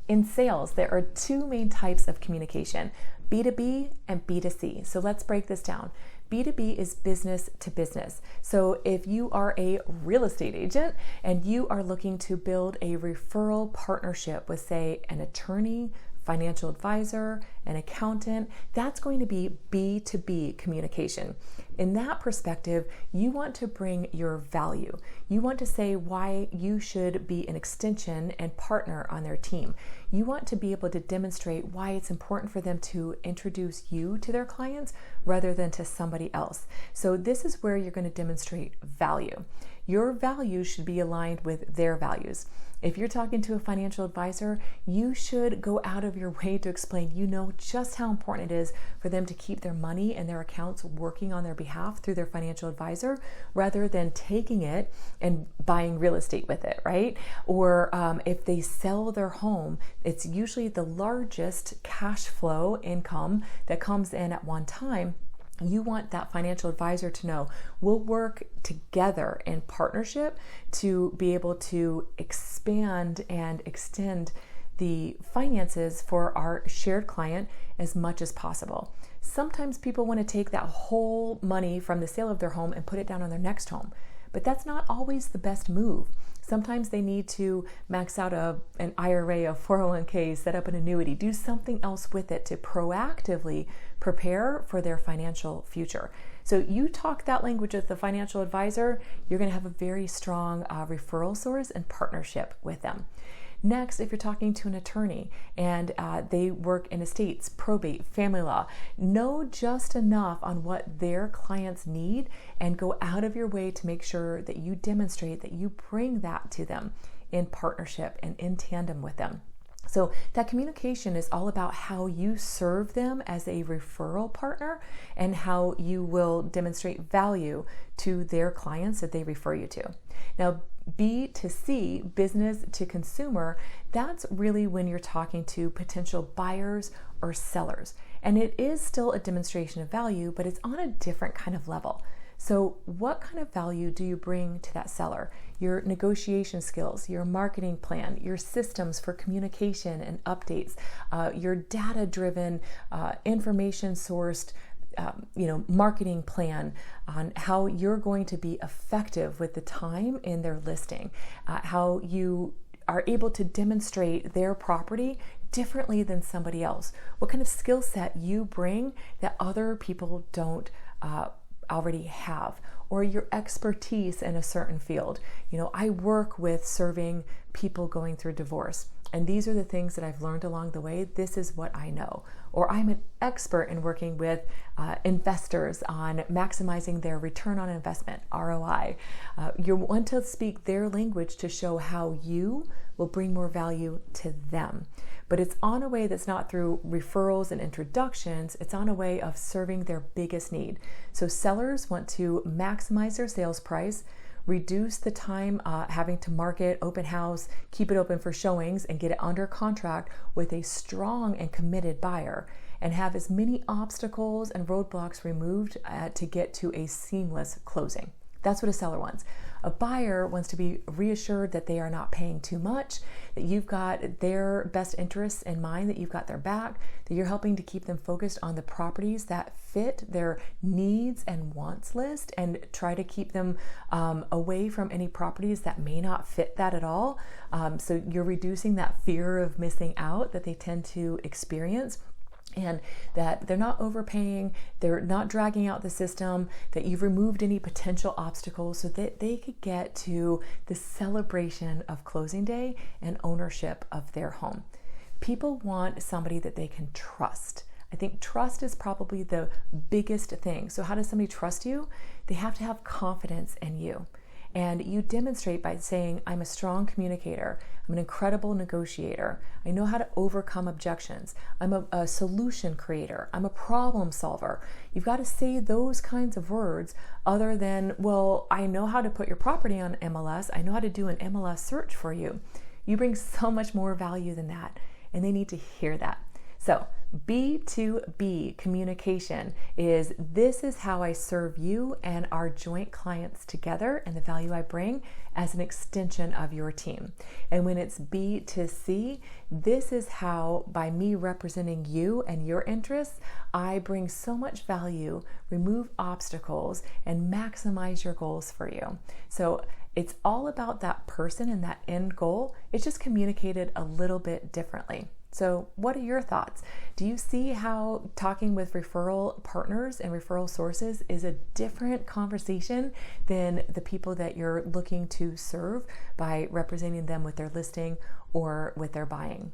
In sales, there are two main types of communication, B2B and B2C. So let's break this down. B2B is business to business. So if you are a real estate agent and you are looking to build a referral partnership with, say, an attorney, financial advisor, an accountant, that's going to be B2B communication. In that perspective, you want to bring your value. You want to say why you should be an extension and partner on their team. You want to be able to demonstrate why it's important for them to introduce you to their clients rather than to somebody else. So this is where you're going to demonstrate value. Your values should be aligned with their values. If you're talking to a financial advisor, you should go out of your way to explain, just how important it is for them to keep their money and their accounts working on their behalf through their financial advisor, rather than taking it and buying real estate with it, right? Or if they sell their home, it's usually the largest cash flow income that comes in at one time. You want that financial advisor to know we'll work together in partnership to be able to expand and extend the finances for our shared client as much as possible. Sometimes people want to take that whole money from the sale of their home and put it down on their next home, but that's not always the best move. Sometimes they need to max out an IRA, a 401k, set up an annuity, do something else with it to proactively prepare for their financial future. So you talk that language with the financial advisor, you're going to have a very strong referral source and partnership with them. Next, if you're talking to an attorney and they work in estates, probate, family law, know just enough on what their clients need and go out of your way to make sure that you demonstrate that you bring that to them in partnership and in tandem with them. So that communication is all about how you serve them as a referral partner and how you will demonstrate value to their clients that they refer you to. Now, B2C, business to consumer, that's really when you're talking to potential buyers or sellers. And it is still a demonstration of value, but it's on a different kind of level. So what kind of value do you bring to that seller? Your negotiation skills, your marketing plan, your systems for communication and updates, your data-driven, information-sourced marketing plan on how you're going to be effective with the time in their listing, how you are able to demonstrate their property differently than somebody else, what kind of skill set you bring that other people don't already have, or your expertise in a certain field. I work with serving people going through divorce, and these are the things that I've learned along the way. This is what I know. Or I'm an expert in working with investors on maximizing their return on investment, ROI. You want to speak their language to show how you will bring more value to them. But it's on a way that's not through referrals and introductions. It's on a way of serving their biggest need. So sellers want to maximize their sales price, reduce the time having to market, open house, keep it open for showings, and get it under contract with a strong and committed buyer, and have as many obstacles and roadblocks removed to get to a seamless closing. That's what a seller wants. A buyer wants to be reassured that they are not paying too much, that you've got their best interests in mind, that you've got their back, that you're helping to keep them focused on the properties that fit their needs and wants list, and try to keep them away from any properties that may not fit that at all. So you're reducing that fear of missing out that they tend to experience. And that they're not overpaying, they're not dragging out the system, that you've removed any potential obstacles so that they could get to the celebration of closing day and ownership of their home. People want somebody that they can trust. I think trust is probably the biggest thing. So how does somebody trust you? They have to have confidence in you. And you demonstrate by saying, I'm a strong communicator. I'm an incredible negotiator. I know how to overcome objections. I'm a solution creator. I'm a problem solver. You've got to say those kinds of words other than, well, I know how to put your property on MLS. I know how to do an MLS search for you. You bring so much more value than that, and they need to hear that. So B2B communication is this is how I serve you and our joint clients together and the value I bring as an extension of your team. And when it's B2C, this is how, by me representing you and your interests, I bring so much value, remove obstacles, and maximize your goals for you. So it's all about that person and that end goal. It's just communicated a little bit differently. So what are your thoughts? Do you see how talking with referral partners and referral sources is a different conversation than the people that you're looking to serve by representing them with their listing or with their buying?